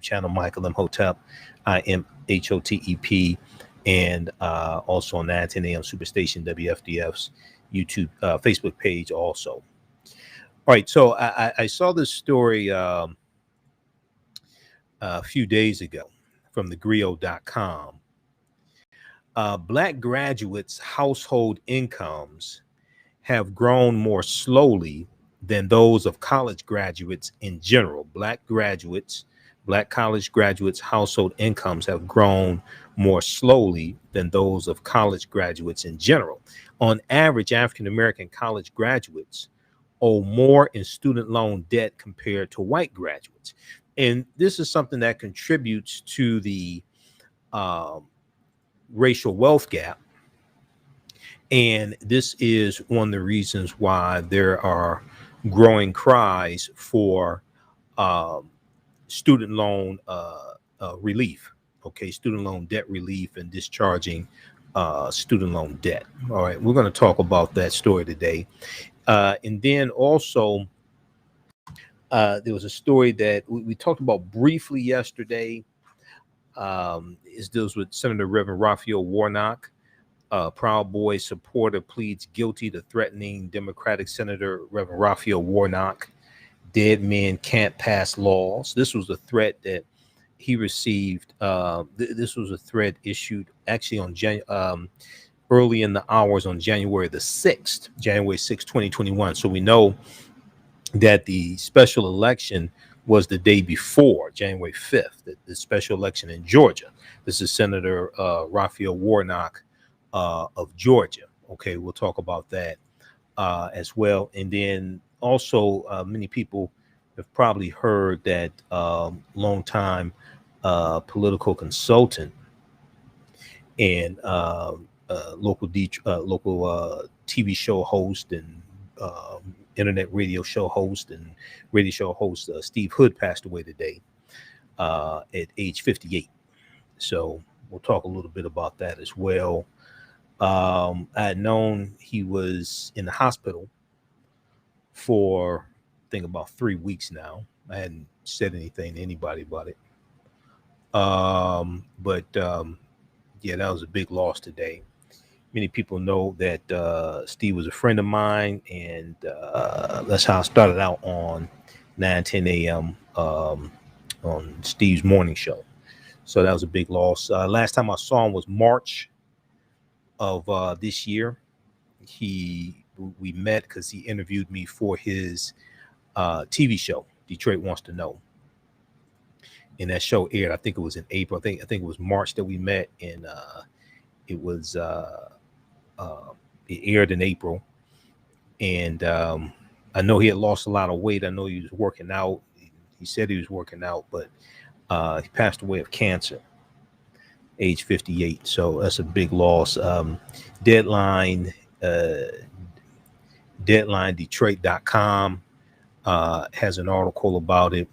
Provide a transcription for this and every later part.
channel, Michael Imhotep, IMHOTEP, and also on 910 AM Superstation WFDF's YouTube, Facebook page also. All right, so I saw this story a few days ago from thegrio.com. Black graduates' household incomes have grown more slowly than those of college graduates in general. Black college graduates' household incomes have grown more slowly than those of college graduates in general. On average, African American college graduates owe more in student loan debt compared to white graduates. And this is something that contributes to the racial wealth gap. And this is one of the reasons why there are growing cries for student loan relief, okay, student loan debt relief and discharging student loan debt. All right, we're going to talk about that story today. And then also, there was a story that we talked about briefly yesterday. It deals with Senator Reverend Raphael Warnock. Proud Boy supporter pleads guilty to threatening Democratic Senator Reverend Raphael Warnock. Dead men can't pass laws. This was a threat that he received. This was a threat issued actually on early in the hours on January 6th, 2021. So we know that the special election was the day before, January 5th, the special election in Georgia. This is Senator Raphael Warnock of Georgia. Okay, we'll talk about that as well. And then also, many people have probably heard that longtime political consultant and local TV show host and internet radio show host Steve Hood passed away today at age 58. So we'll talk a little bit about that as well. I had known he was in the hospital for I think about 3 weeks now. I hadn't said anything to anybody about it. But yeah, that was a big loss today. Many people know that Steve was a friend of mine, and that's how I started out on 9:10 a.m. On Steve's morning show. So that was a big loss. Last time I saw him was March of this year. We met because he interviewed me for his TV show, Detroit Wants to Know. And that show aired, I think it was in April. I think it was March that we met, and it aired in April. And I know he had lost a lot of weight. I know he was working out. He said he was working out, but he passed away of cancer, age 58. So that's a big loss. Detroit.com has an article about it.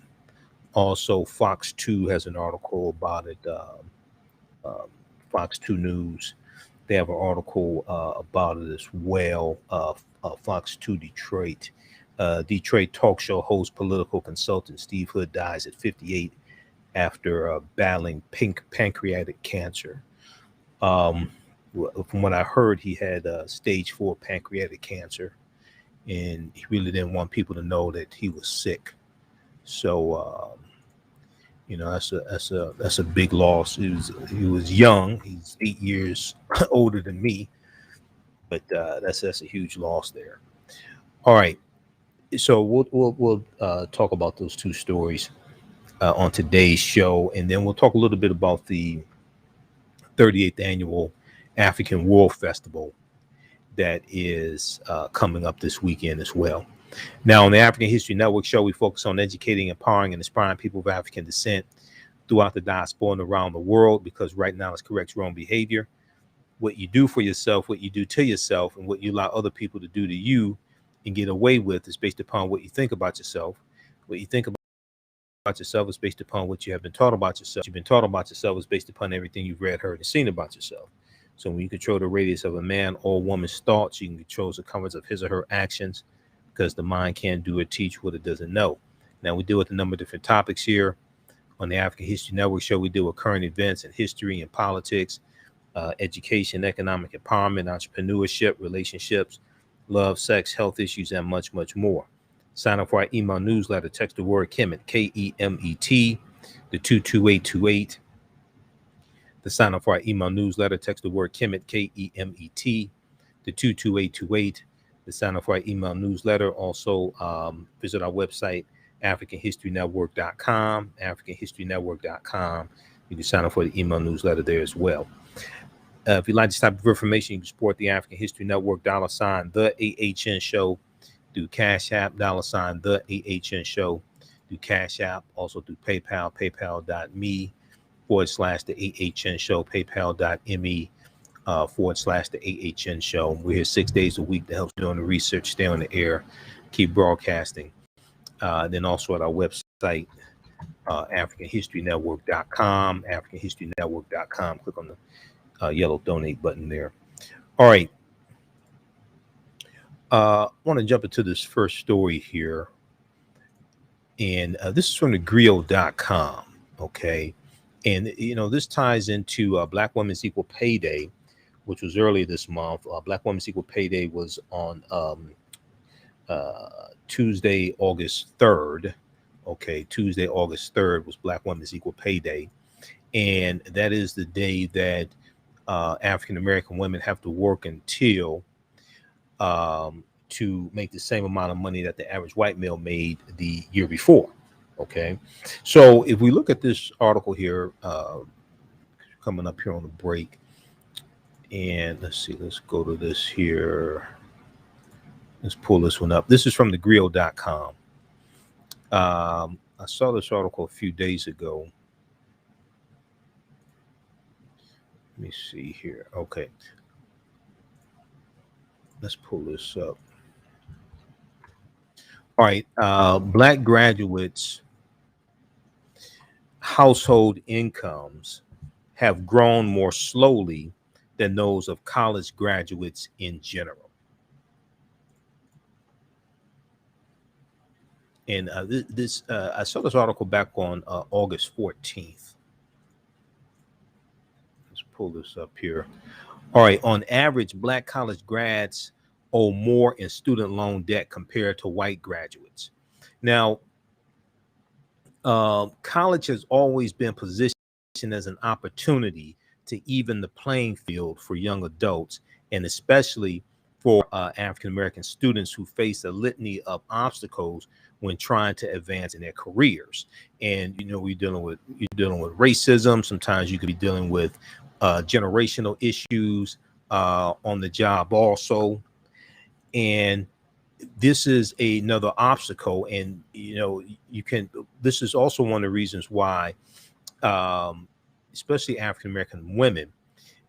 Also, Fox 2 has an article about it. Fox 2 News, they have an article about it as well. Fox 2 Detroit. Detroit talk show host, political consultant Steve Hood dies at 58 after battling pancreatic cancer. From what I heard, he had stage 4 pancreatic cancer, and he really didn't want people to know that he was sick. So, that's a big loss. He was young. He's 8 years older than me, but that's a huge loss there. All right, so we'll talk about those two stories on today's show, and then we'll talk a little bit about the 38th annual African World Festival that is coming up this weekend as well. Now, on the African History Network show, we focus on educating, empowering, and inspiring people of African descent throughout the diaspora and around the world, because right now it's corrects wrong behavior. What you do for yourself, what you do to yourself, and what you allow other people to do to you and get away with is based upon what you think about yourself. What you think about yourself is based upon what you have been taught about yourself. You've been taught about yourself is based upon everything you've read, heard, and seen about yourself. So when you control the radius of a man or woman's thoughts, you can control the circumference of his or her actions, because the mind can't do or teach what it doesn't know. Now, we deal with a number of different topics here On the African History Network show, we deal with current events and history and politics, education, economic empowerment, entrepreneurship, relationships, love, sex, health issues, and much, much more. Sign up for our email newsletter. Text the word Kemet, Kemet, the 22828. To sign up for our email newsletter, text the word Kemet, Kemet, the 22828. To sign up for our email newsletter, also visit our website, AfricanHistoryNetwork.com, AfricanHistoryNetwork.com. You can sign up for the email newsletter there as well. If you like this type of information, you can support the African History Network, $ the AHN Show, through Cash App, $ the AHN Show, through Cash App, also through PayPal, paypal.me /the AHN Show, paypal.me /the AHN Show. We're here 6 days a week to help you on the research, stay on the air, keep broadcasting. Then also at our website, AfricanHistoryNetwork.com, AfricanHistoryNetwork.com. Click on the yellow donate button there. All right. I want to jump into this first story here. And this is from thegrio.com. Okay. And, you know, this ties into Black Women's Equal Pay Day, which was earlier this month. Black Women's Equal Pay Day was on Tuesday, August 3rd. Okay, Tuesday, August 3rd was Black Women's Equal Pay Day. And that is the day that African-American women have to work until to make the same amount of money that the average white male made the year before. Okay, so if we look at this article here, coming up here on the break, and let's see, let's go to this here. Let's pull this one up. This is from thegrio.com. I saw this article a few days ago. Let me see here. Okay, let's pull this up. All right, Black graduates' household incomes have grown more slowly than those of college graduates in general. And I saw this article back on August 14th. Let's pull this up here. All right, on average, Black college grads owe more in student loan debt compared to white graduates. Now, college has always been positioned as an opportunity to even the playing field for young adults, and especially for African-American students who face a litany of obstacles when trying to advance in their careers. And, you know, you're dealing with racism. Sometimes you could be dealing with generational issues on the job also. And this is another obstacle. And, you know, this is also one of the reasons why, especially African-American women,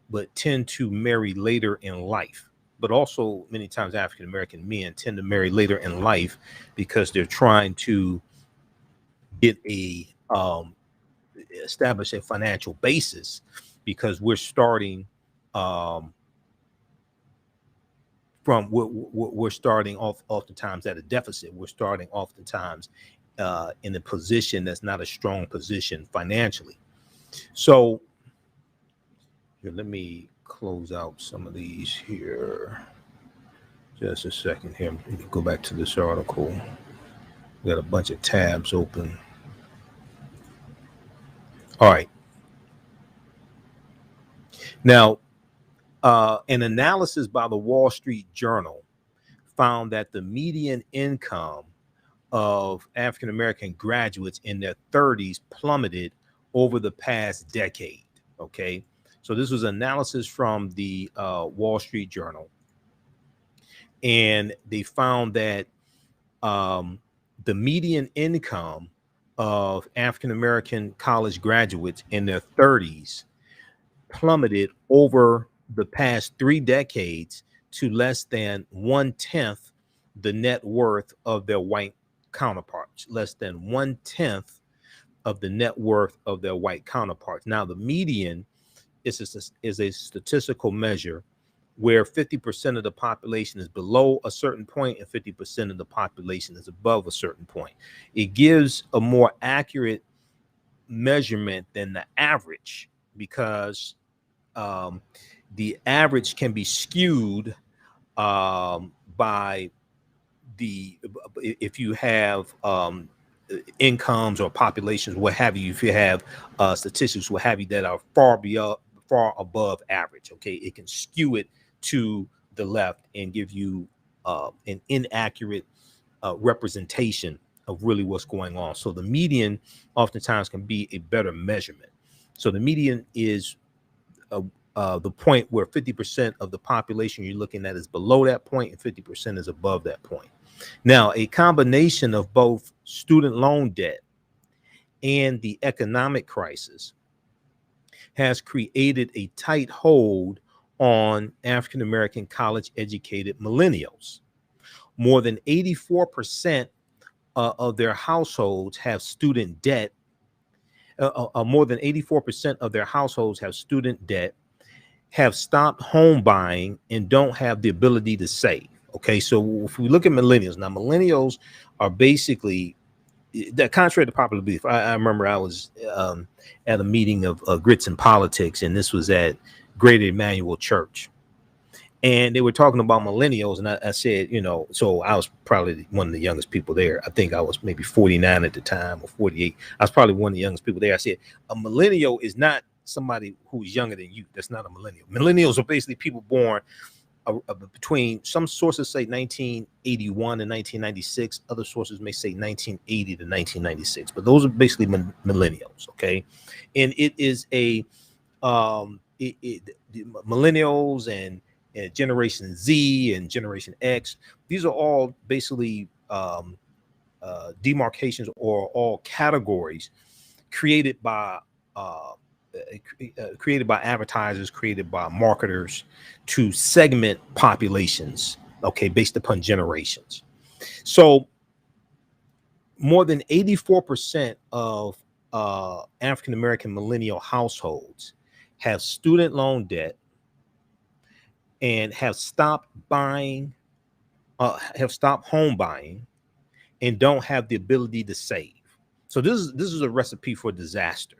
but tend to marry later in life. But also many times African-American men tend to marry later in life because they're trying to get establish a financial basis, because we're starting we're starting off oftentimes at a deficit. We're starting oftentimes in a position that's not a strong position financially. So here, let me close out some of these here. Just a second here. Let me go back to this article. We got a bunch of tabs open. All right. Now, an analysis by the Wall Street Journal found that the median income of African-American graduates in their 30s plummeted over the past decade. Okay. So this was analysis from the Wall Street Journal. And they found that the median income of African-American college graduates in their 30s plummeted over the past 3 decades to less than 1/10 the net worth of their white counterparts. Less than 1/10 of the net worth of their white counterparts. Now, the median is a statistical measure where 50% of the population is below a certain point and 50% of the population is above a certain point. It gives a more accurate measurement than the average, because the average can be skewed by the if you have incomes or populations, what have you, if you have statistics, what have you, that are far above average, okay, it can skew it to the left and give you an inaccurate representation of really what's going on. So the median oftentimes can be a better measurement. So the median is the point where 50% of the population you're looking at is below that point and 50% is above that point. Now, a combination of both student loan debt and the economic crisis has created a tight hold on African American college educated millennials. More than 84% of their households have student debt. More than 84% of their households have student debt, have stopped home buying, and don't have the ability to save. Okay, so if we look at millennials, now millennials are basically, that contrary to popular belief. I remember I was at a meeting of Grits and Politics, and this was at Greater Emmanuel Church. And they were talking about millennials, and I said, so I was probably one of the youngest people there. I think I was maybe 49 at the time or 48. I was probably one of the youngest people there. I said, a millennial is not somebody who's younger than you. That's not a millennial. Millennials are basically people born between, some sources say 1981 and 1996. Other sources may say 1980 to 1996. But those are basically millennials, okay? And it is a millennials and Generation Z and Generation X, these are all basically demarcations or all categories created by advertisers, created by marketers to segment populations, okay, based upon generations. So more than 84% of African American millennial households have student loan debt and have stopped buying, have stopped home buying, and don't have the ability to save. So this is a recipe for disaster,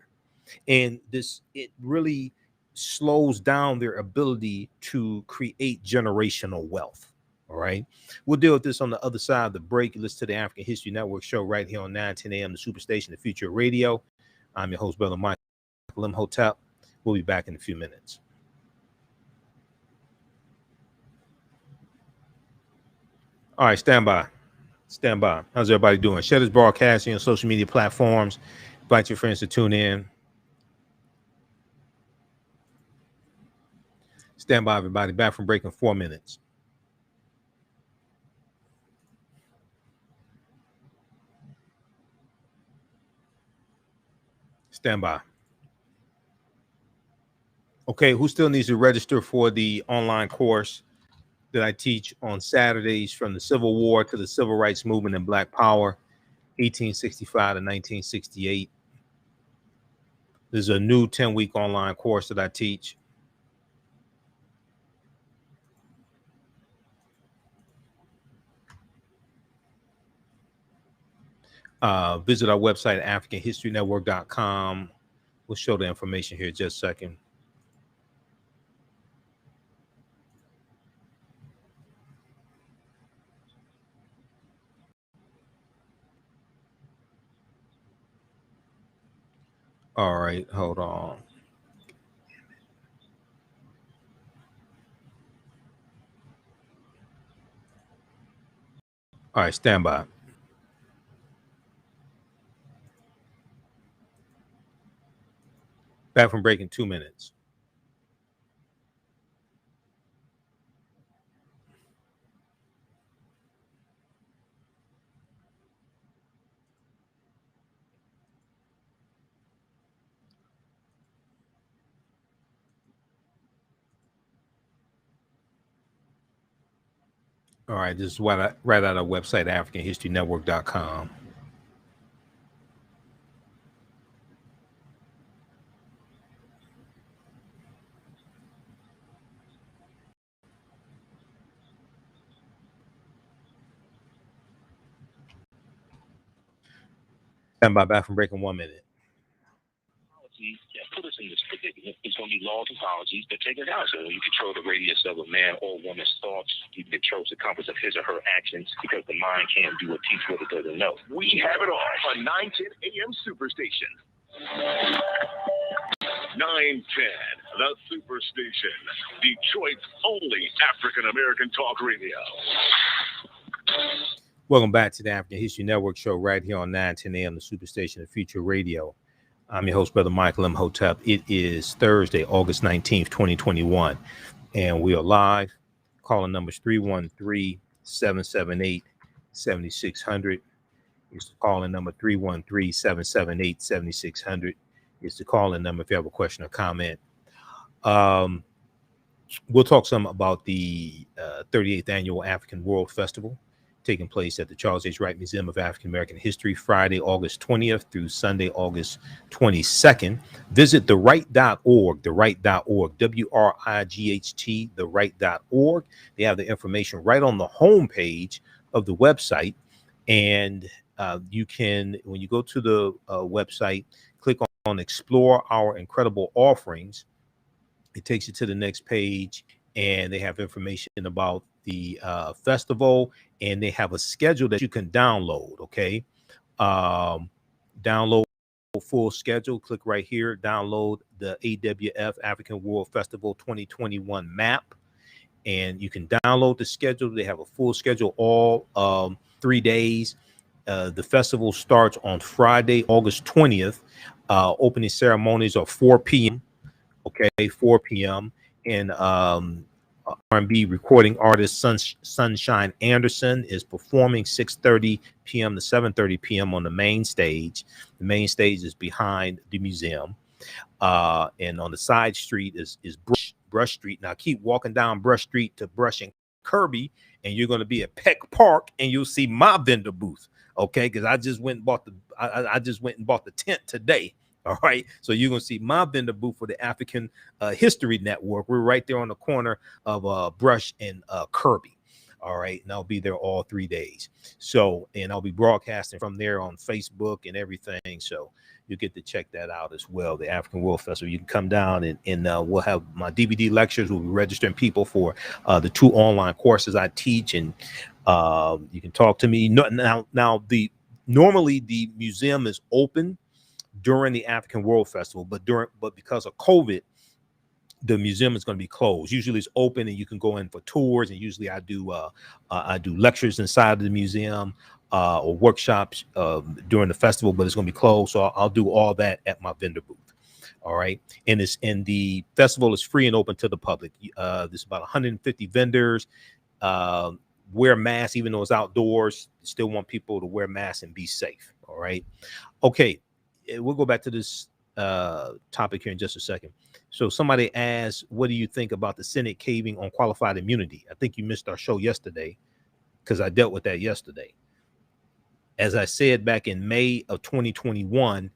and it really slows down their ability to create generational wealth. All right, we'll deal with this on the other side of the break. Listen to the African History Network show right here on 9:10 a.m. the Superstation, the Future of Radio. I'm your host, brother Michael Imhotep. We'll be back in a few minutes. All right, stand by. Stand by. How's everybody doing? Share this broadcasting on social media platforms. Invite your friends to tune in. Stand by, everybody. Back from break in 4 minutes. Stand by. Okay, who still needs to register for the online course that I teach on Saturdays, from the Civil War to the Civil Rights Movement and Black Power, 1865 to 1968? There's a new 10-week online course that I teach. Visit our website, AfricanHistoryNetwork.com. We'll show the information here in just a second. All right, hold on. All right, stand by. Back from break in 2 minutes. All right, this is right out of our website, AfricanHistoryNetwork.com. Stand by, back from break in 1 minute. policy that put us in this predicament. It's going to be laws and policies that take us out. So you control the radius of a man or woman's thoughts. You control the compass of his or her actions, because the mind can't do or teach what it doesn't know. We have it all on 910 AM Superstation. 910, the Superstation, Detroit's only African-American talk radio. Welcome back to the African History Network show right here on 910 AM, the Superstation of Future Radio. I'm your host, Brother Michael Imhotep. It is Thursday, August 19th, 2021, and we are live. Calling numbers 313-778-7600. It's the calling number 313-778-7600. It's the calling number if you have a question or comment. We'll talk some about the 38th Annual African World Festival taking place at the Charles H. Wright Museum of African American History, Friday, August 20th through Sunday, August 22nd. Visit theright.org, theright.org, WRIGHT, theright.org. They have the information right on the homepage of the website. And you can, when you go to the website, click on Explore Our Incredible Offerings. It takes you to the next page, and they have information about the festival, and they have a schedule that you can download. Okay, download full schedule. Click right here, download the AWF African World Festival 2021 map, and you can download the schedule. They have a full schedule, all 3 days. The festival starts on Friday, August 20th. Opening ceremonies are 4 p.m. Okay, 4 p.m. And R&B recording artist Sunshine Anderson is performing 6:30 p.m. to 7:30 p.m. on the main stage. The main stage is behind the museum. And on the side street is Brush Street. Now keep walking down Brush Street to Brush and Kirby, and you're going to be at Peck Park, and you'll see my vendor booth. Okay, because I just went and bought the tent today. All right, so you're gonna see my vendor booth for the African History Network. We're right there on the corner of Brush and Kirby. All right, and I'll be there all 3 days. So, and I'll be broadcasting from there on Facebook and everything. So you get to check that out as well. The African World Festival. You can come down and we'll have my DVD lectures. We'll be registering people for the 2 online courses I teach, and you can talk to me. Now, normally the museum is open during the African World Festival, but because of COVID, the museum is going to be closed. Usually it's open and you can go in for tours, and usually I do lectures inside of the museum or workshops during the festival, but it's going to be closed. So I'll do all that at my vendor booth. All right, and the festival is free and open to the public. There's about 150 vendors. Wear masks, even though it's outdoors. Still want people to wear masks and be safe. All right, okay. We'll go back to this topic here in just a second. So somebody asked, what do you think about the Senate caving on qualified immunity? I think you missed our show yesterday, because I dealt with that yesterday. As I said back in May of 2021,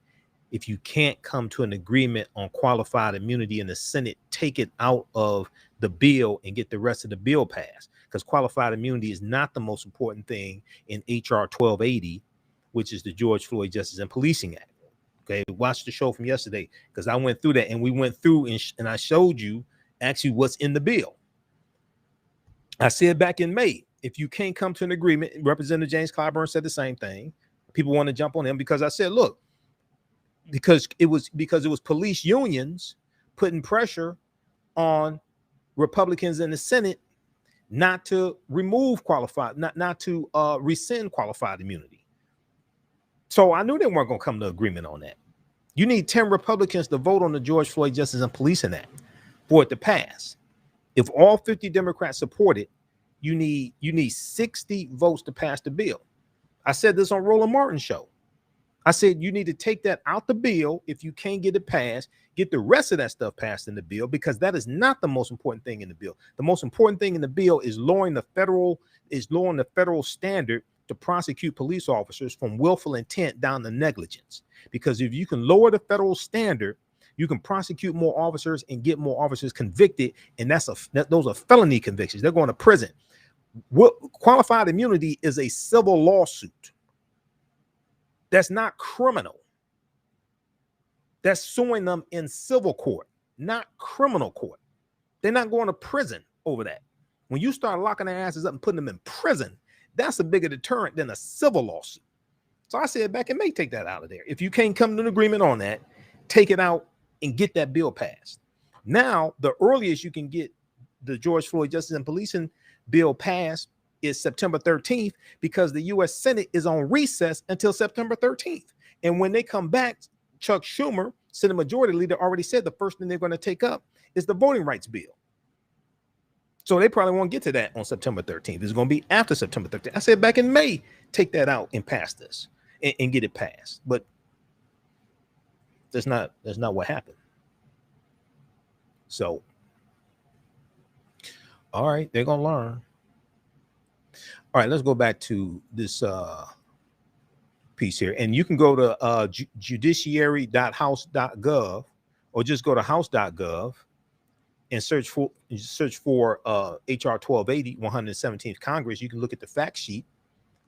if you can't come to an agreement on qualified immunity in the Senate, take it out of the bill and get the rest of the bill passed, because qualified immunity is not the most important thing in HR 1280, which is the George Floyd Justice and Policing Act. Okay, watch the show from yesterday, because I went through that, and we went through and I showed you actually what's in the bill. I said back in May, if you can't come to an agreement, Representative James Clyburn said the same thing. People want to jump on him because I said, look, because it was police unions putting pressure on Republicans in the Senate not to remove qualified, not to rescind qualified immunity. So I knew they weren't going to come to agreement on that. You need 10 Republicans to vote on the George Floyd Justice and Policing Act for it to pass. If all 50 Democrats support it, you need 60 votes to pass the bill. I said this on Roland Martin's show. I said you need to take that out the bill if you can't get it passed, get the rest of that stuff passed in the bill, because that is not the most important thing in the bill. The most important thing in the bill is lowering the federal standard to prosecute police officers from willful intent down to negligence. Because if you can lower the federal standard, you can prosecute more officers and get more officers convicted, and those are felony convictions. They're going to prison. Qualified immunity is a civil lawsuit. That's not criminal. that's suing them in civil court, not criminal court. They're not going to prison over that. When you start locking their asses up and putting them in prison, that's a bigger deterrent than a civil lawsuit. So I said back in May, take that out of there. If you can't come to an agreement on that, take it out and get that bill passed. Now, the earliest you can get the George Floyd Justice and Policing bill passed is September 13th, because the U.S. Senate is on recess until September 13th. And when they come back, Chuck Schumer, Senate Majority Leader, already said the first thing they're going to take up is the voting rights bill. So they probably won't get to that on September 13th. It's going to be after September 13th. I said back in May, take that out and pass this and get it passed. But that's not what happened. So, all right, they're going to learn. All right, let's go back to this piece here. And you can go to judiciary.house.gov or just go to house.gov and search for HR 1280, 117th Congress. You can look at the fact sheet.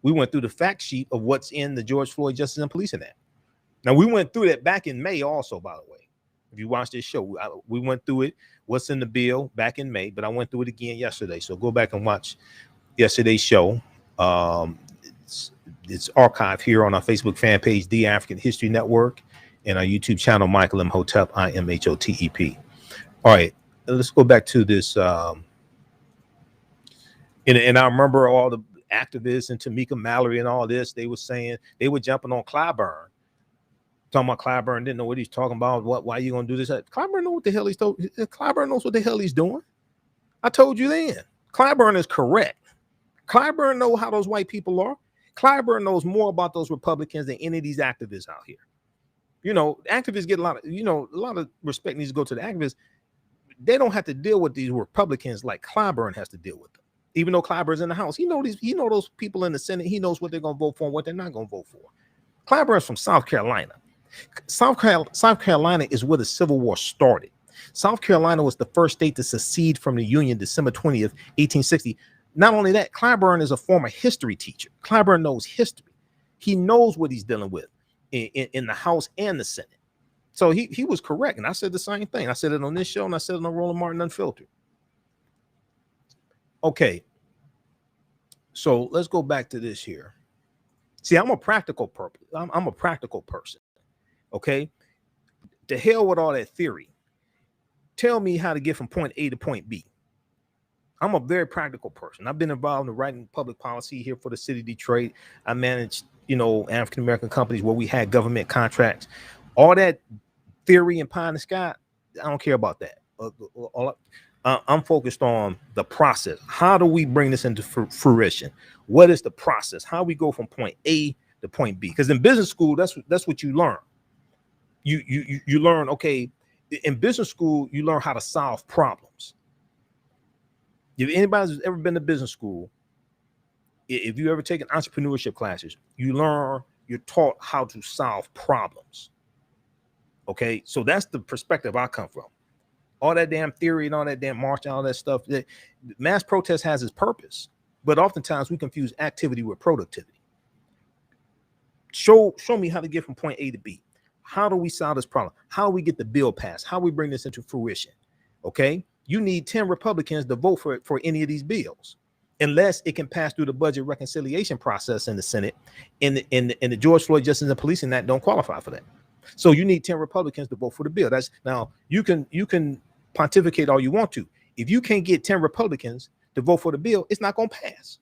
We went through the fact sheet of what's in the George Floyd Justice and Policing Act. Now, we went through that back in May also, by the way. If you watch this show, we went through it, what's in the bill back in May, but I went through it again yesterday. So go back and watch yesterday's show. It's archived here on our Facebook fan page, The African History Network, and our YouTube channel, Michael Imhotep, Imhotep. All right, let's go back to this. And I remember all the activists and Tamika Mallory and all this, they were saying, they were jumping on Clyburn, talking about Clyburn didn't know what he's talking about. Why are you going to do this? Clyburn knows what the hell he's doing. Clyburn knows what the hell he's doing. I told you then. Clyburn is correct. Clyburn knows how those white people are. Clyburn knows more about those Republicans than any of these activists out here. You know, activists get a lot of respect needs to go to the activists. They don't have to deal with these Republicans like Clyburn has to deal with them. Even though Clyburn's in the House, he know those people in the Senate. He knows what they're going to vote for and what they're not going to vote for. Clyburn's from South Carolina. South Carolina is where the Civil War started. South Carolina was the first state to secede from the Union December 20th, 1860. Not only that, Clyburn is a former history teacher. Clyburn knows history. He knows what he's dealing with in the House and the Senate. So he was correct. And I said the same thing. I said it on this show and I said it on Roland Martin Unfiltered. Okay. So let's go back to this here. See, I'm a practical person. I'm a practical person. Okay. To hell with all that theory. Tell me how to get from point A to point B. I'm a very practical person. I've been involved in writing public policy here for the city of Detroit. I managed, African-American companies where we had government contracts. All that theory and pie in the sky, I don't care about that. I'm focused on the process. How do we bring this into fruition? What is the process? How we go from point A to point B? Because in business school, that's what you learn. You learn, okay, in business school, you learn how to solve problems. If anybody's ever been to business school, if you ever taken entrepreneurship classes, you're taught how to solve problems. Okay, so that's the perspective I come from. All that damn theory and all that damn marching, all that stuff. Mass protest has its purpose, but oftentimes we confuse activity with productivity. Show me how to get from point A to B. How do we solve this problem? How do we get the bill passed? How do we bring this into fruition? Okay, you need 10 Republicans to vote for any of these bills, unless it can pass through the budget reconciliation process in the Senate. And the George Floyd Justice and Policing Act don't qualify for that. So you need 10 Republicans to vote for the bill. That's now you can pontificate all you want to. If you can't get 10 Republicans to vote for the bill, it's not going to pass.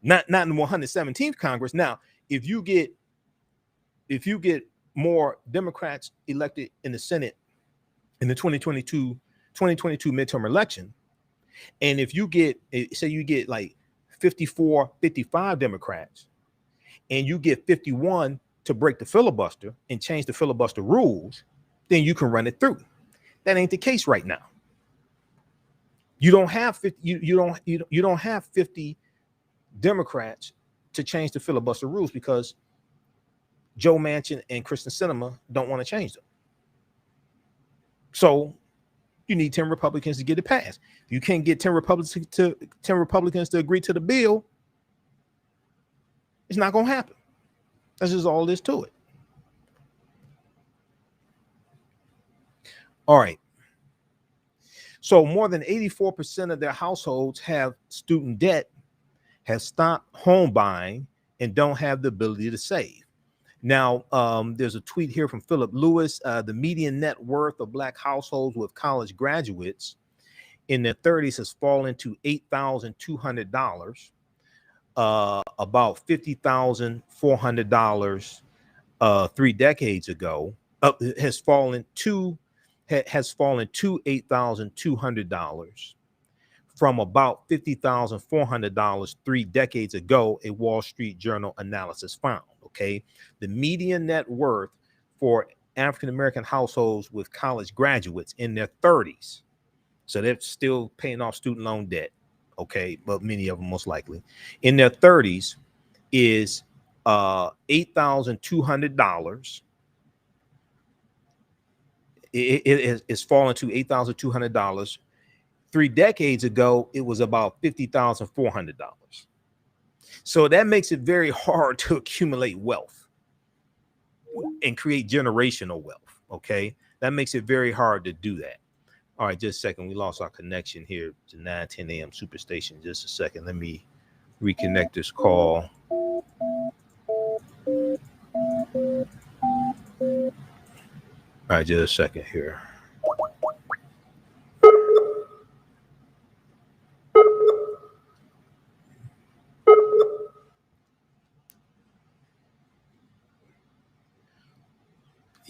Not in the 117th Congress. Now, if you get more Democrats elected in the Senate in the 2022 midterm election, and if you get, say you get like 54, 55 Democrats, and you get 51 to break the filibuster and change the filibuster rules, then you can run it through. That ain't the case right now. You don't have 50, you don't have 50 Democrats to change the filibuster rules because Joe Manchin and Kristen Sinema don't want to change them. So you need 10 Republicans to get it passed. If you can't get 10 Republicans to agree to the bill, it's not going to happen. That's just all there is to it. All right. So more than 84% of their households have student debt, have stopped home buying, and don't have the ability to save. Now, there's a tweet here from Philip Lewis. The median net worth of Black households with college graduates in their 30s has fallen to $8,200, about $50,400 3 decades ago. Has fallen to $8,200 from about $50,400 3 decades ago, a Wall Street Journal analysis found. Okay, the median net worth for African American households with college graduates in their 30s, so they're still paying off student loan debt. Okay, but many of them most likely in their 30s is $8,200. It is fallen to $8,200. 3 decades ago, it was about $50,400. So that makes it very hard to accumulate wealth and create generational wealth. Okay, that makes it very hard to do that. All right, just a second. We lost our connection here to 9:10 a.m. Superstation. Just a second. Let me reconnect this call. All right, just a second here.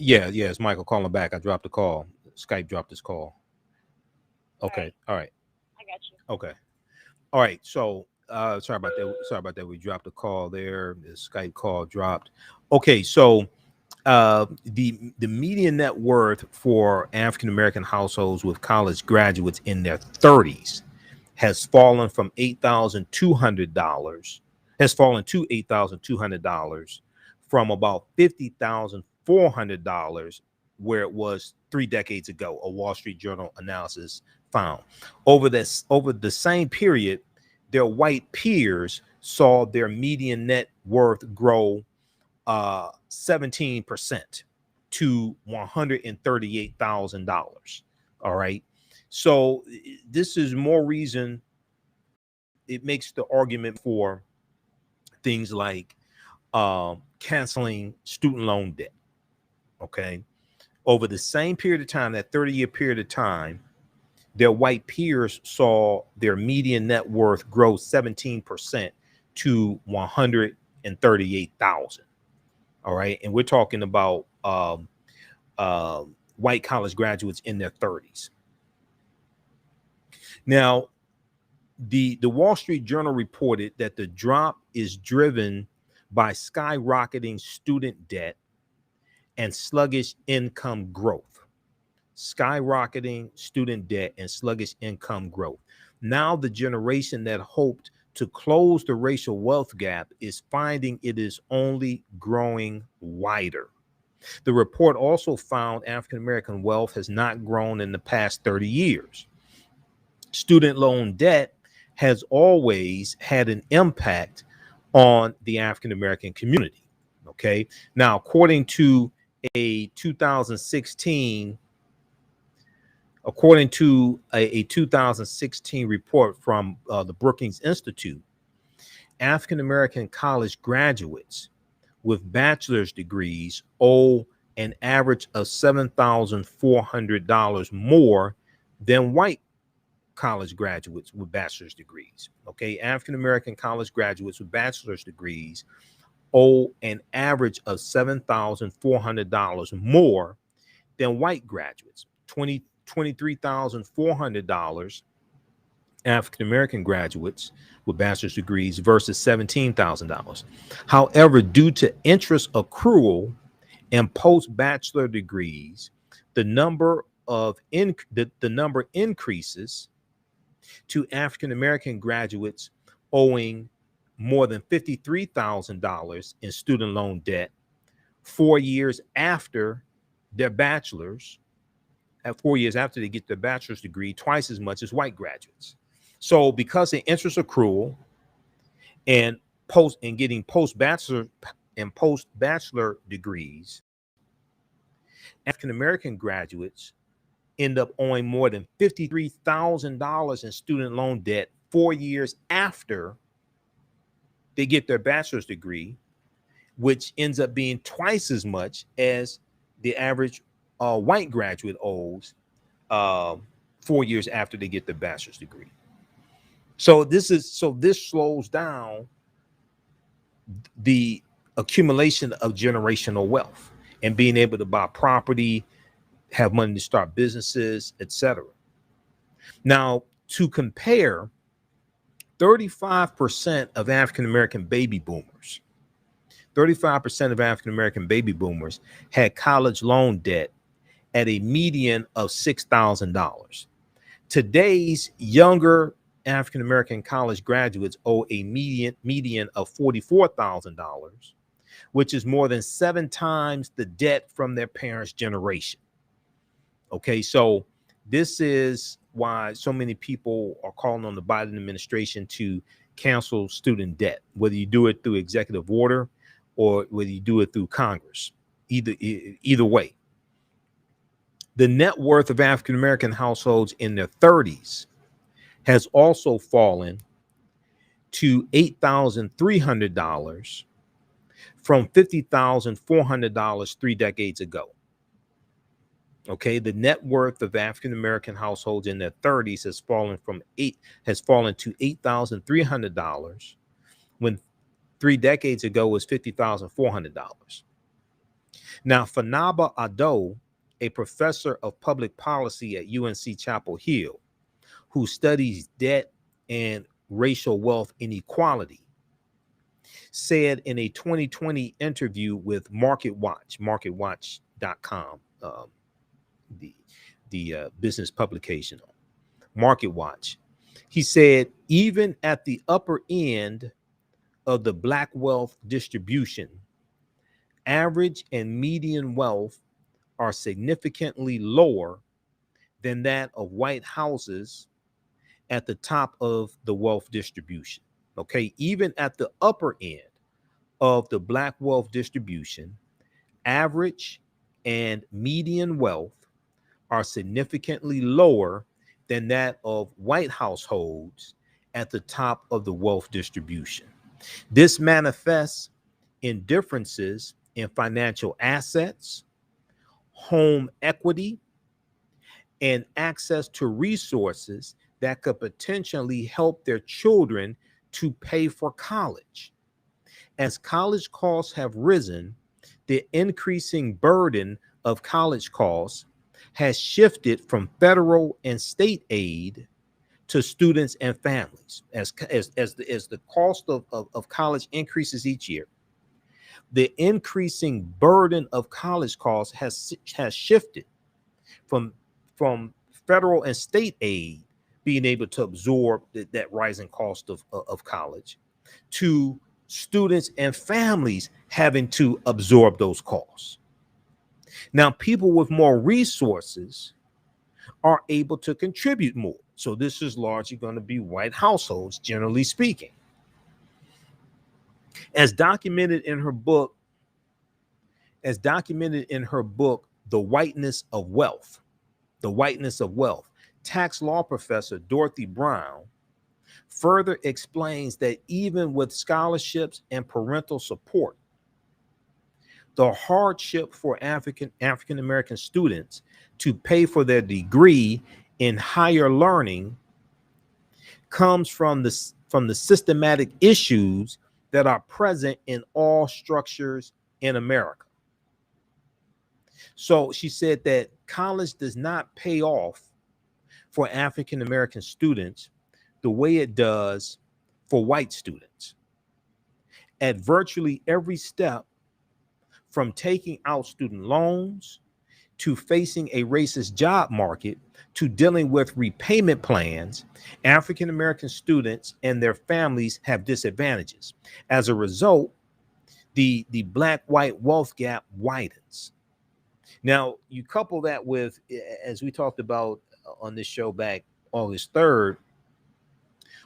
Yeah, it's Michael calling back. I dropped the call. Skype dropped this call. Okay. All right. I got you. Okay. All right. So sorry about that. Sorry about that. We dropped a call there. The Skype call dropped. Okay, so the median net worth for African American households with college graduates in their 30s has fallen from $8,200, has fallen to $8,200 from about $50,400 where it was 3 decades ago, a Wall Street Journal analysis found. Over the same period, their white peers saw their median net worth grow 17% to $138,000. All right. So this is more reason. It makes the argument for things like canceling student loan debt. Okay. Over the same period of time, that 30-year period of time, their white peers saw their median net worth grow 17% to $138,000. All right. And we're talking about white college graduates in their 30s. Now, the Wall Street Journal reported that the drop is driven by skyrocketing student debt and sluggish income growth. Skyrocketing student debt and sluggish income growth. Now, the generation that hoped to close the racial wealth gap is finding it is only growing wider. The report also found African American wealth has not grown in the past 30 years. Student loan debt has always had an impact on the African American community. Okay. Now, according to a 2016 report from the Brookings Institute, African American college graduates with bachelor's degrees owe an average of $7,400 more than white college graduates with bachelor's degrees. Okay, African American college graduates with bachelor's degrees owe an average of $7,400 more than white graduates. $23,400 African American graduates with bachelor's degrees versus $17,000. However, due to interest accrual and post-bachelor degrees, the number increases to African American graduates owing more than $53,000 in student loan debt 4 years after their bachelor's, at 4 years after they get their bachelor's degree, twice as much as white graduates. So because of interest accrual and getting post-bachelor degrees, African American graduates end up owing more than $53,000 in student loan debt 4 years after they get their bachelor's degree, which ends up being twice as much as the average white graduate owes 4 years after they get their bachelor's degree. So this slows down the accumulation of generational wealth and being able to buy property, have money to start businesses, etc. Now, to compare, 35% of African American baby boomers, 35% of African American baby boomers had college loan debt at a median of $6,000. Today's younger African American college graduates owe a median of $44,000, which is more than 7 times the debt from their parents' generation. Okay, so this is why so many people are calling on the Biden administration to cancel student debt, whether you do it through executive order or whether you do it through Congress. Either way. The net worth of African American households in their 30s has also fallen to $8,300 from $50,400 3 decades ago. Okay, the net worth of African American households in their 30s has fallen to $8,300 when 3 decades ago was $50,400. Now, Fanaba Ado, a professor of public policy at UNC Chapel Hill, who studies debt and racial wealth inequality, said in a 2020 interview with MarketWatch.com, the business publication, MarketWatch, he said, even at the upper end of the Black wealth distribution, average and median wealth are significantly lower than that of white houses at the top of the wealth distribution. Okay, even at the upper end of the Black wealth distribution, average and median wealth are significantly lower than that of white households at the top of the wealth distribution. This manifests in differences in financial assets, home equity, and access to resources that could potentially help their children to pay for college. As college costs have risen, the increasing burden of college costs has shifted from federal and state aid to students and families. As the cost of college increases each year, the increasing burden of college costs has shifted from federal and state aid being able to absorb that rising cost of college to students and families having to absorb those costs. Now, people with more resources are able to contribute more. So this is largely going to be white households, generally speaking. As documented in her book, The Whiteness of Wealth, tax law professor Dorothy Brown further explains that even with scholarships and parental support, the hardship for African American students to pay for their degree in higher learning comes from the systematic issues that are present in all structures in America. So she said that college does not pay off for African American students the way it does for white students. At virtually every step, from taking out student loans to facing a racist job market to dealing with repayment plans, African American students and their families have disadvantages. As a result, the Black-white wealth gap widens. Now, you couple that with, as we talked about on this show back August 3rd,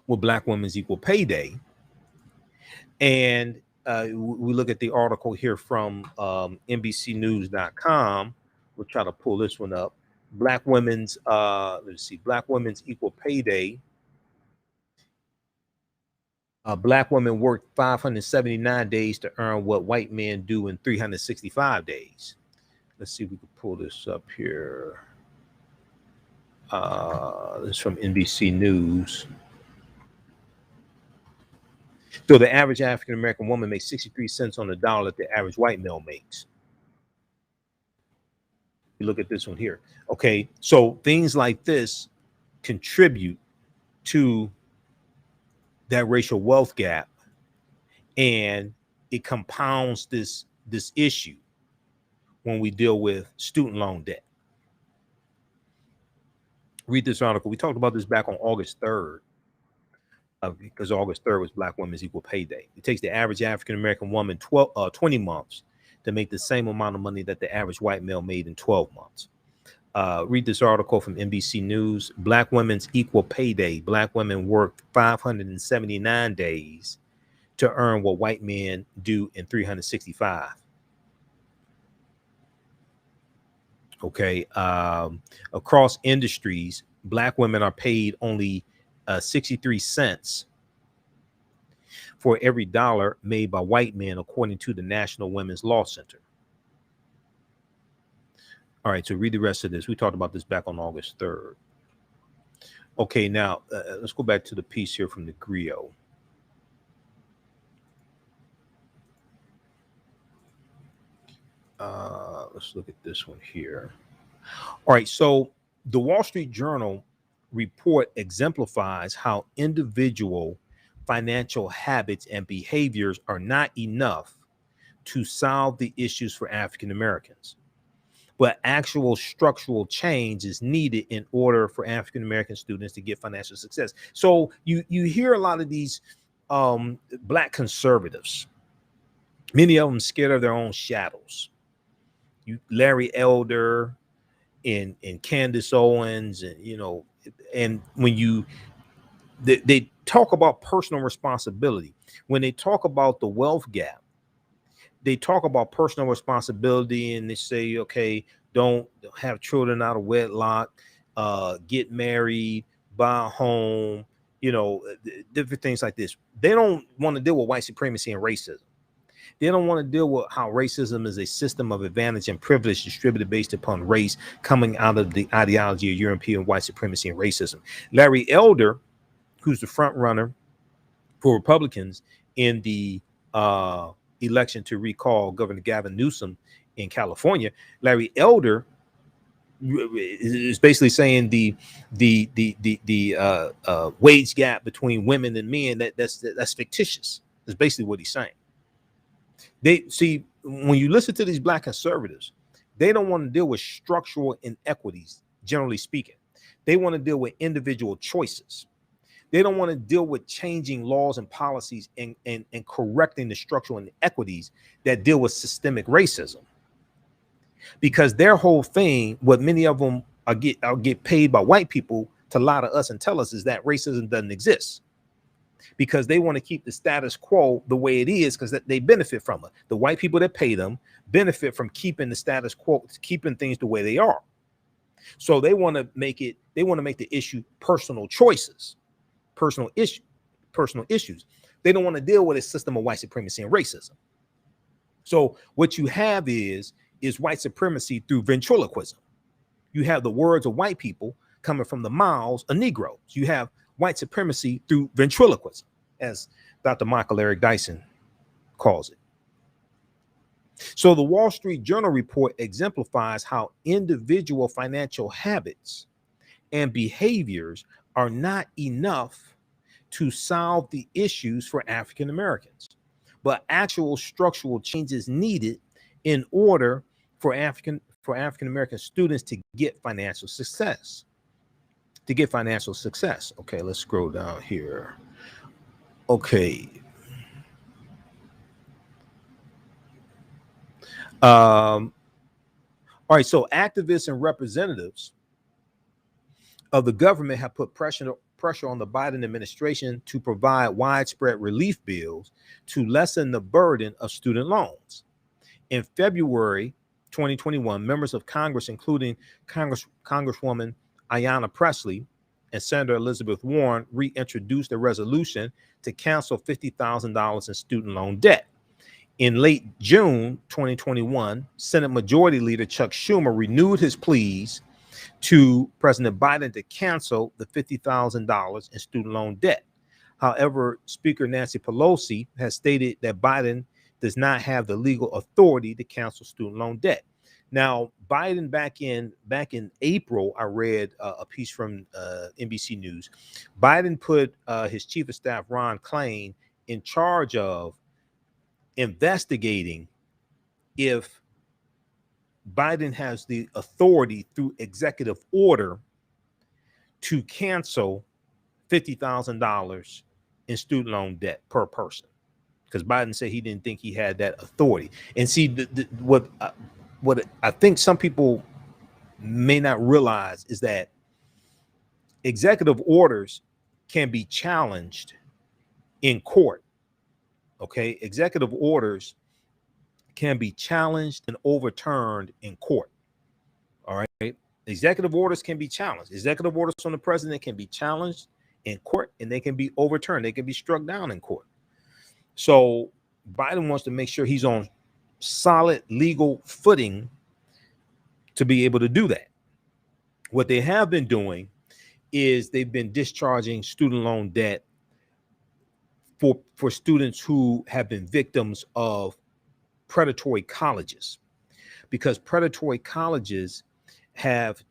with Black Women's Equal Pay Day, and we look at the article here from NBCnews.com. We'll try to pull this one up. Black women's let's see, Black women's equal pay day. Black women work 579 days to earn what white men do in 365 days. Let's see if we can pull this up here. This is from NBC News. So the average African American woman makes 63 cents on the dollar that the average white male makes. You look at this one here. Okay, so things like this contribute to that racial wealth gap, and it compounds this issue when we deal with student loan debt. Read this article. We talked about this back on August 3rd, because August 3rd was Black Women's Equal Pay Day. It takes the average African American woman 20 months to make the same amount of money that the average white male made in 12 months. Read this article from NBC News. Black Women's Equal Pay Day. Black women worked 579 days to earn what white men do in 365. Okay. Across industries, Black women are paid only 63 cents for every dollar made by white men, according to the National Women's Law Center. All right, so read the rest of this. We talked about this back on August 3rd. Okay, now let's go back to the piece here from the Griot. Let's look at this one here. All right, so the Wall Street Journal report exemplifies how individual financial habits and behaviors are not enough to solve the issues for African Americans, but actual structural change is needed in order for African American students to get financial success. So you hear a lot of these Black conservatives, many of them scared of their own shadows. Larry Elder and Candace Owens, and and when they talk about personal responsibility, when they talk about the wealth gap, they talk about personal responsibility, and they say, okay, don't have children out of wedlock, get married, buy a home, different things like this. They don't want to deal with white supremacy and racism. They don't want to deal with how racism is a system of advantage and privilege distributed based upon race, coming out of the ideology of European white supremacy and racism. Larry Elder, who's the front runner for Republicans in the election to recall Governor Gavin Newsom in California, Larry Elder is basically saying the wage gap between women and men that's fictitious. That's basically what he's saying. They see, when you listen to these Black conservatives, they don't want to deal with structural inequities, generally speaking. They want to deal with individual choices. They don't want to deal with changing laws and policies and correcting the structural inequities that deal with systemic racism. Because their whole thing, what many of them get paid by white people to lie to us and tell us, is that racism doesn't exist. Because they want to keep the status quo the way it is, because they benefit from it. The white people that pay them benefit from keeping the status quo, keeping things the way they are. So they want to make the issue personal choices, personal issues. They don't want to deal with a system of white supremacy and racism. So what you have is white supremacy through ventriloquism. You have the words of white people coming from the mouths of Negroes. You have white supremacy through ventriloquism, as Dr. Michael Eric Dyson calls it. So the Wall Street Journal report exemplifies how individual financial habits and behaviors are not enough to solve the issues for African Americans, but actual structural changes needed in order for African American students to get financial success. Okay, let's scroll down here. Okay. All right, so activists and representatives of the government have put pressure on the Biden administration to provide widespread relief bills to lessen the burden of student loans. In February, 2021, members of Congress, including Congresswoman Ayanna Pressley and Senator Elizabeth Warren, reintroduced a resolution to cancel $50,000 in student loan debt. In late June 2021, Senate Majority Leader Chuck Schumer renewed his pleas to President Biden to cancel the $50,000 in student loan debt. However, Speaker Nancy Pelosi has stated that Biden does not have the legal authority to cancel student loan debt. Now, Biden back in April, I read a piece from NBC News. Biden put his chief of staff, Ron Klain, in charge of investigating if Biden has the authority through executive order to cancel $50,000 in student loan debt per person, because Biden said he didn't think he had that authority. And see, what I think some people may not realize is that executive orders can be challenged in court. Okay, executive orders can be challenged and overturned in court. All right, executive orders can be challenged. Executive orders from the president can be challenged in court, and they can be overturned. They can be struck down in court. So Biden wants to make sure he's on solid legal footing to be able to do that. What they have been doing is they've been discharging student loan debt for students who have been victims of predatory colleges, because predatory colleges have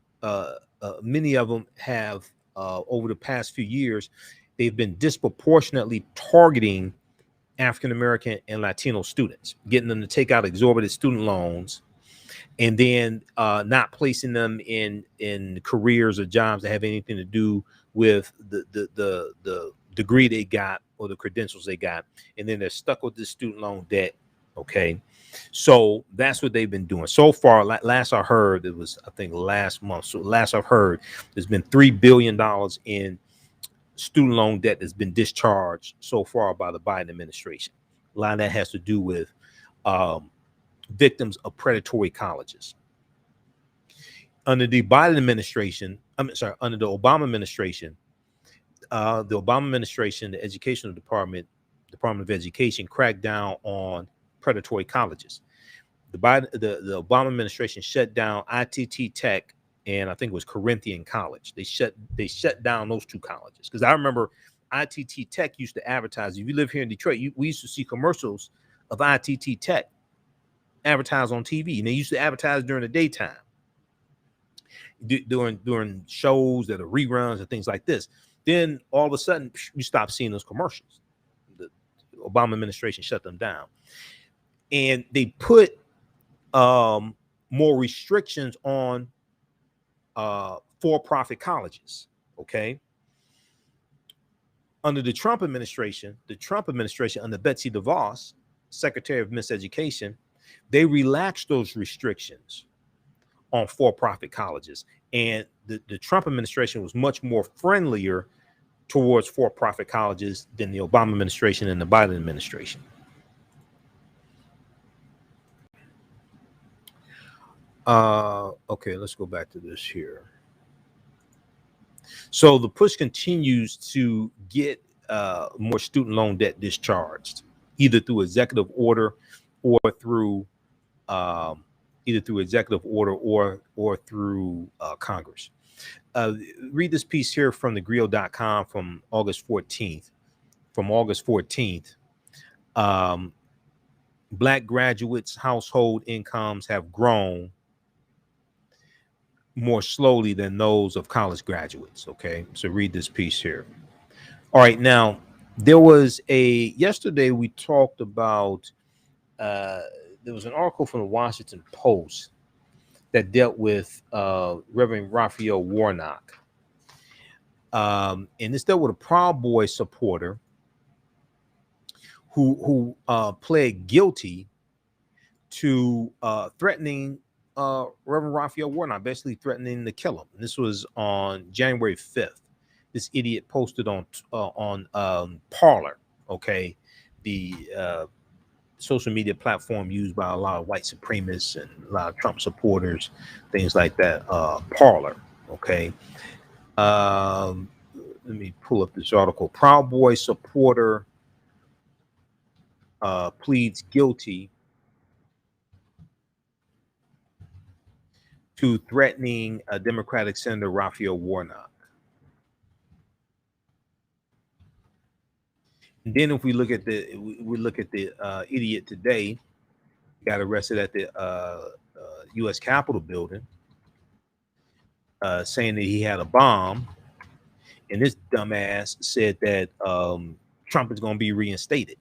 many of them have over the past few years, they've been disproportionately targeting African American and Latino students, getting them to take out exorbitant student loans, and then not placing them in careers or jobs that have anything to do with the degree they got or the credentials they got, and then they're stuck with this student loan debt. Okay, so that's what they've been doing so far. Last I heard, it was, I think, last month. So last I've heard, there's been $3 billion in student loan debt that's been discharged so far by the Biden administration. A lot of that has to do with victims of predatory colleges. Under the Biden administration, under the Obama administration, the Educational Department of Education cracked down on predatory colleges. The Obama administration shut down ITT Tech, and I think it was Corinthian College. They shut down those two colleges, because I remember ITT Tech used to advertise. If you live here in Detroit, we used to see commercials of ITT Tech advertised on TV, and they used to advertise during the daytime, during shows that are reruns and things like this. Then all of a sudden, you stop seeing those commercials. The Obama administration shut them down, and they put more restrictions on for-profit colleges. Okay, under the Trump administration under Betsy DeVos, Secretary of Miseducation, they relaxed those restrictions on for-profit colleges, and the Trump administration was much more friendlier towards for-profit colleges than the Obama administration and the Biden administration. Okay, let's go back to this here. So the push continues to get more student loan debt discharged, either through executive order or through Congress. Read this piece here from thegrio.com from August 14th. Black graduates' household incomes have grown more slowly than those of college graduates. Okay, so read this piece here. All right, now there was yesterday we talked about there was an article from the Washington Post that dealt with Reverend Raphael Warnock, and this dealt with a Proud Boy supporter who pled guilty to threatening Reverend Raphael Warnock, basically threatening to kill him. And this was on January 5th. This idiot posted on Parler, okay, the social media platform used by a lot of white supremacists and a lot of Trump supporters, things like that. Parler. Okay. Let me pull up this article. Proud Boy supporter pleads guilty to threatening Democratic Senator Raphael Warnock. And then if we look at the idiot today, got arrested at the U.S. Capitol building, saying that he had a bomb, and this dumbass said that Trump is going to be reinstated.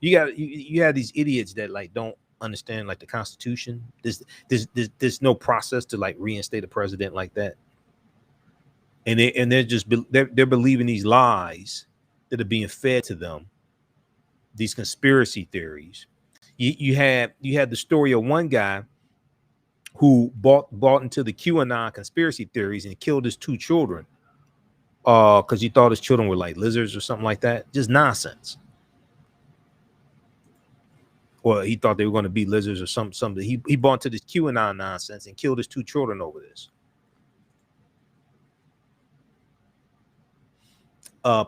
You have these idiots that like don't understand like the Constitution. There's no process to like reinstate a president like that, and they're believing these lies that are being fed to them, these conspiracy theories. You had the story of one guy who bought into the QAnon conspiracy theories and killed his 2 children because he thought his children were like lizards or something like that. Just nonsense. Or he thought they were going to be lizards or something. He bought into this QAnon nonsense and killed his 2 children over this.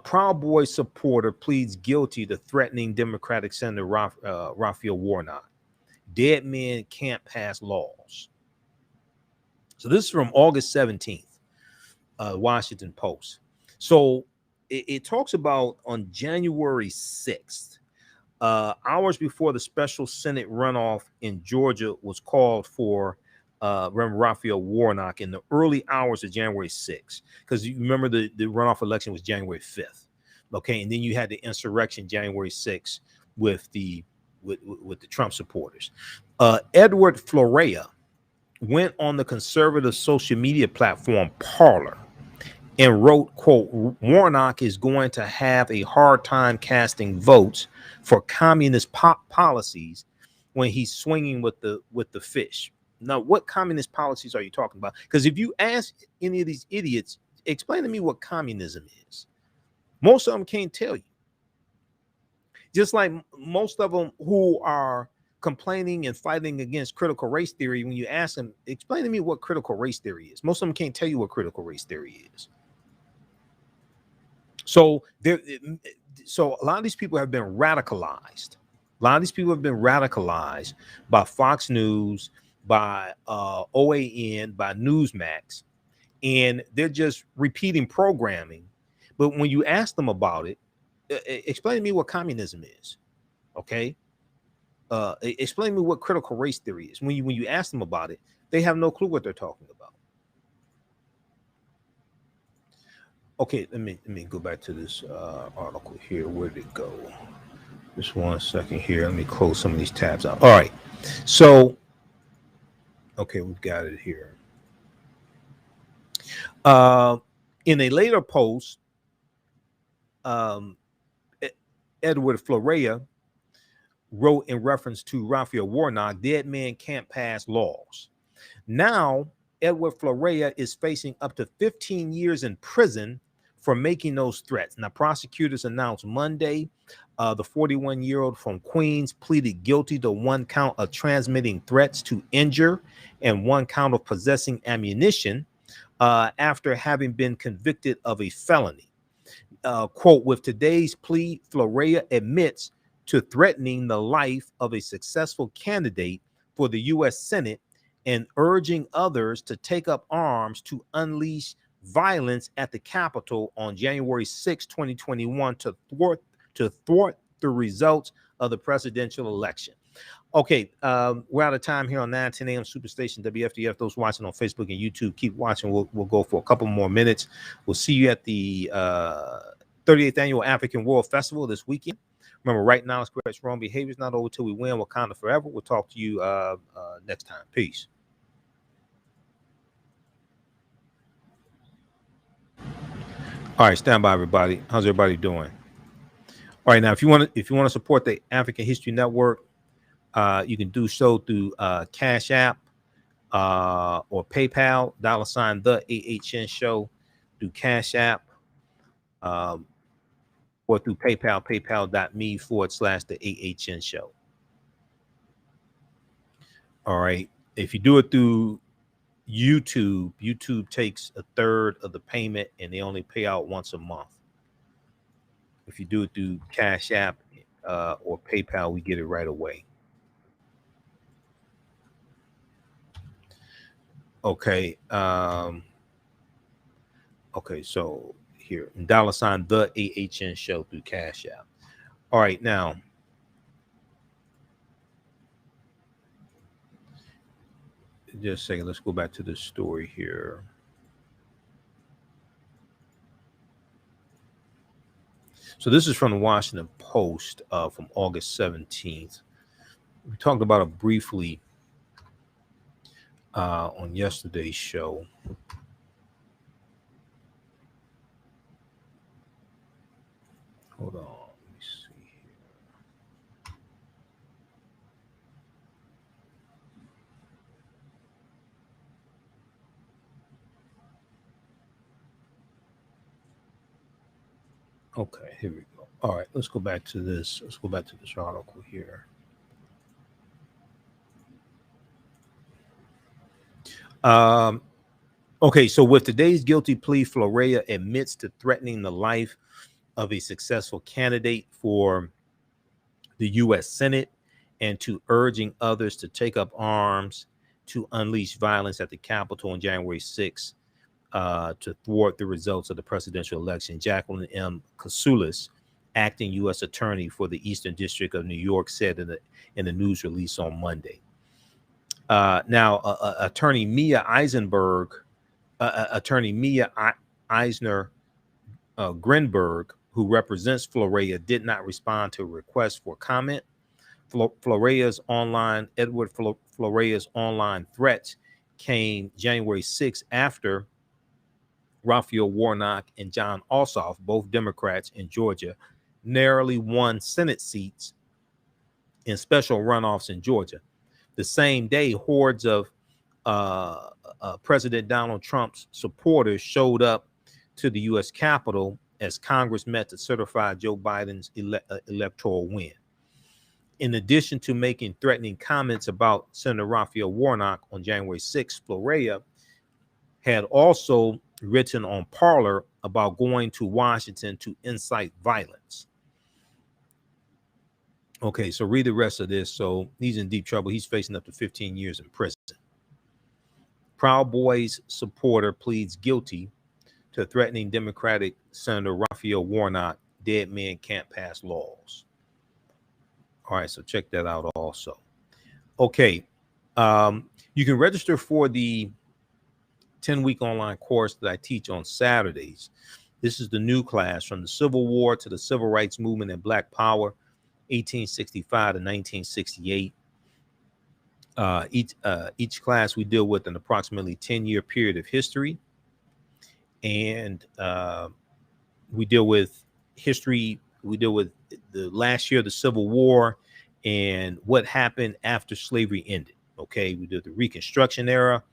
Proud Boy supporter pleads guilty to threatening Democratic Senator Raphael Warnock. Dead men can't pass laws. So this is from August 17th, Washington Post. So it talks about on January 6th, hours before the special Senate runoff in Georgia was called for Reverend Raphael Warnock in the early hours of January 6th, because you remember the runoff election was January 5th. Okay, and then you had the insurrection January 6th with the Trump supporters. Edward Florea went on the conservative social media platform Parler and wrote, quote, Warnock is going to have a hard time casting votes for communist policies when he's swinging with the fish. Now, what communist policies are you talking about? Because if you ask any of these idiots, explain to me what communism is. Most of them can't tell you. Just like most of them who are complaining and fighting against critical race theory, when you ask them, explain to me what critical race theory is. Most of them can't tell you what critical race theory is. So a lot of these people have been radicalized. A lot of these people have been radicalized by Fox News, by OAN, by Newsmax, and they're just repeating programming. But when you ask them about it, explain to me what communism is. Okay. Explain to me what critical race theory is. When you ask them about it, they have no clue what they're talking about. Okay, let me go back to this article here. Where did it go? Just 1 second here. Let me close some of these tabs out. All right. So, okay, we've got it here. In a later post, Edward Florea wrote in reference to Raphael Warnock, dead men can't pass laws. Now, Edward Florea is facing up to 15 years in prison for making those threats. Now, prosecutors announced Monday the 41-year-old from Queens pleaded guilty to 1 count of transmitting threats to injure and 1 count of possessing ammunition after having been convicted of a felony. Quote, with today's plea, Florea admits to threatening the life of a successful candidate for the U.S. Senate and urging others to take up arms to unleash violence at the Capitol on January 6, 2021 to thwart the results of the presidential election. Okay, we're out of time here on 910 AM Superstation WFDF. Those watching on Facebook and YouTube, keep watching. We'll go for a couple more minutes. We'll see you at the 38th Annual African World Festival this weekend. Remember, right now, it's correct wrong behaviors not over till we win. Wakanda forever. We'll talk to you next time. Peace. All right, stand by, everybody. How's everybody doing? All right, now if you want to support the African History Network, you can do so through Cash App or PayPal, $ TheAHNShow, through Cash App, or through PayPal, paypal.me/TheAHNShow. All right. If you do it through YouTube takes a third of the payment and they only pay out once a month. If you do it through Cash App or PayPal, we get it right away. Okay. Okay, so here, $ TheAHNShow through Cash App. All right, now just a second. Let's go back to this story here. So this is from the Washington Post from August 17th. We talked about it briefly on yesterday's show. Hold on, let me see here. Okay, here we go. All right, let's go back to this. Let's go back to this article here. Okay, so with today's guilty plea, Florea admits to threatening the life of a successful candidate for the U.S. Senate and to urging others to take up arms to unleash violence at the Capitol on January 6th to thwart the results of the presidential election. Jacqueline M. Casoulis, acting U.S. attorney for the Eastern District of New York, said in the news release on Monday. Now, attorney Mia Eisenberg, attorney Mia Eisner Grinberg, who represents Florea, did not respond to a request for comment. Florea's online threats came January 6th after Raphael Warnock and John Ossoff, both Democrats in Georgia, narrowly won Senate seats in special runoffs in Georgia. The same day, hordes of President Donald Trump's supporters showed up to the U.S. Capitol as Congress met to certify Joe Biden's electoral win. In addition to making threatening comments about Senator Raphael Warnock on January 6th, Florea had also written on Parler about going to Washington to incite violence. Okay, so read the rest of this. So he's in deep trouble. He's facing up to 15 years in prison. Proud Boys supporter pleads guilty to threatening Democratic Senator Raphael Warnock. Dead men can't pass laws. All right, so check that out also. Okay, you can register for the 10-week online course that I teach on Saturdays. This is the new class, From the Civil War to the Civil Rights Movement and Black Power, 1865 to 1968. Each class we deal with an approximately 10-year period of history. And we deal with history. We deal with the last year of the Civil War and what happened after slavery ended. Okay, we did the Reconstruction era,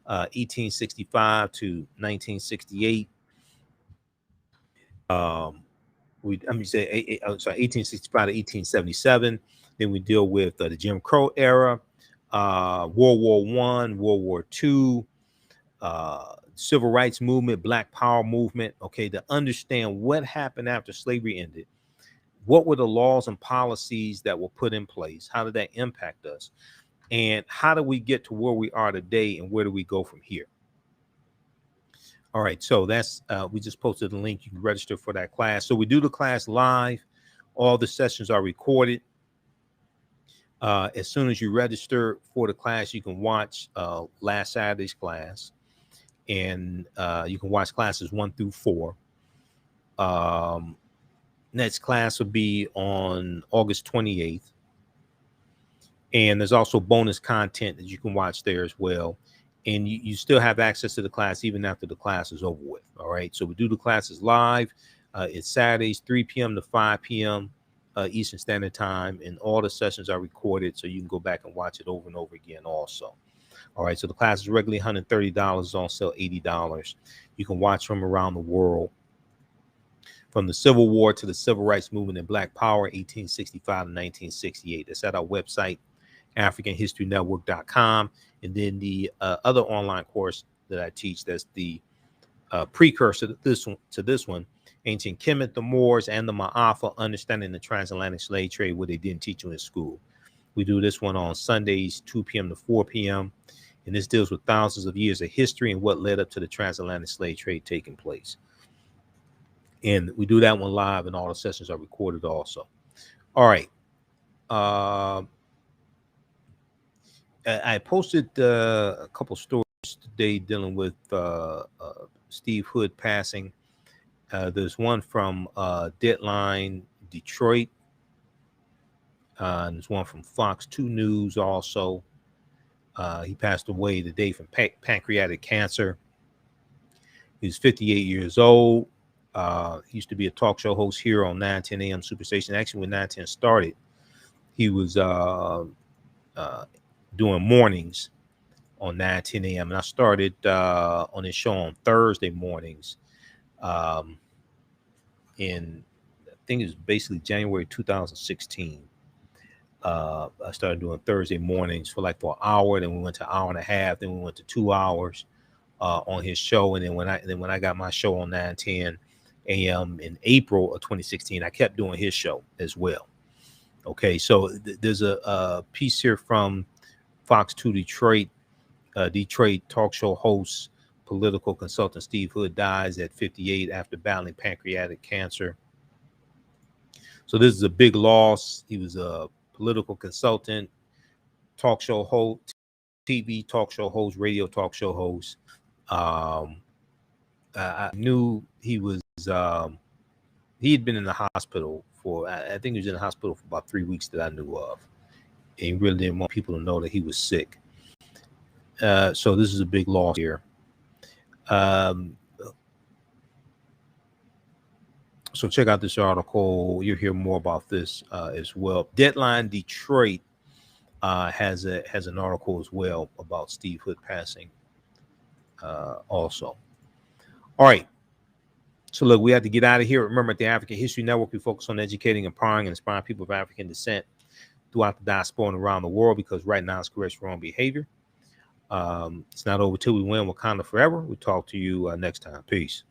1865 to 1968. 1865 to 1877. Then we deal with the Jim Crow era, World War I, World War II, Civil Rights Movement, Black Power Movement. Okay, to understand what happened after slavery ended, what were the laws and policies that were put in place? How did that impact us? And how do we get to where we are today, and where do we go from here? All right, so that's we just posted the link. You can register for that class. So we do the class live. All the sessions are recorded. As soon as you register for the class, you can watch last Saturday's class, and you can watch classes 1 through 4. Next class will be on August 28th. And there's also bonus content that you can watch there as well. And you still have access to the class even after the class is over with. All right. So we do the classes live. It's Saturdays, 3 p.m. to 5 p.m. Eastern Standard Time. And all the sessions are recorded, so you can go back and watch it over and over again also. All right. So the class is regularly $130, on sale $80. You can watch from around the world. From the Civil War to the Civil Rights Movement and Black Power, 1865 to 1968. It's at our website AfricanHistoryNetwork.com. And then the other online course that I teach, that's the precursor to this one, Ancient Kemet, the Moors, and the Ma'afa, Understanding the Transatlantic Slave Trade, what they didn't teach you in school. We do this one on Sundays, 2 p.m. to 4 p.m. And this deals with thousands of years of history and what led up to the transatlantic slave trade taking place. And we do that one live, and all the sessions are recorded also. All right. I posted a couple stories today dealing with Steve Hood passing. There's one from Deadline Detroit. And there's one from Fox 2 News also. He passed away today from pancreatic cancer. He was 58 years old. He used to be a talk show host here on 910 AM Superstation. Actually, when 910 started, he was doing mornings on 910 AM. And I started on his show on Thursday mornings. In, I think it was basically January 2016. I started doing Thursday mornings for an hour. Then we went to an hour and a half. Then we went to 2 hours on his show. And then when I got my show on 910 AM in April of 2016, I kept doing his show as well. Okay, so there's a piece here from Fox 2 Detroit. Detroit talk show host, political consultant Steve Hood dies at 58 after battling pancreatic cancer. So this is a big loss. He was a political consultant, talk show host, TV talk show host, radio talk show host. I knew he was, he had been in the hospital for, I think he was in the hospital for about 3 weeks that I knew of. And he really didn't want people to know that he was sick. So this is a big loss here. So check out this article. You'll hear more about this as well. Deadline Detroit has an article as well about Steve Hood passing also. All right. So look, we have to get out of here. Remember, at the African History Network, we focus on educating, empowering, and inspiring people of African descent throughout the diaspora and around the world, because right now it's correct wrong behavior. It's not over till we win. Wakanda forever. We'll talk to you next time. Peace.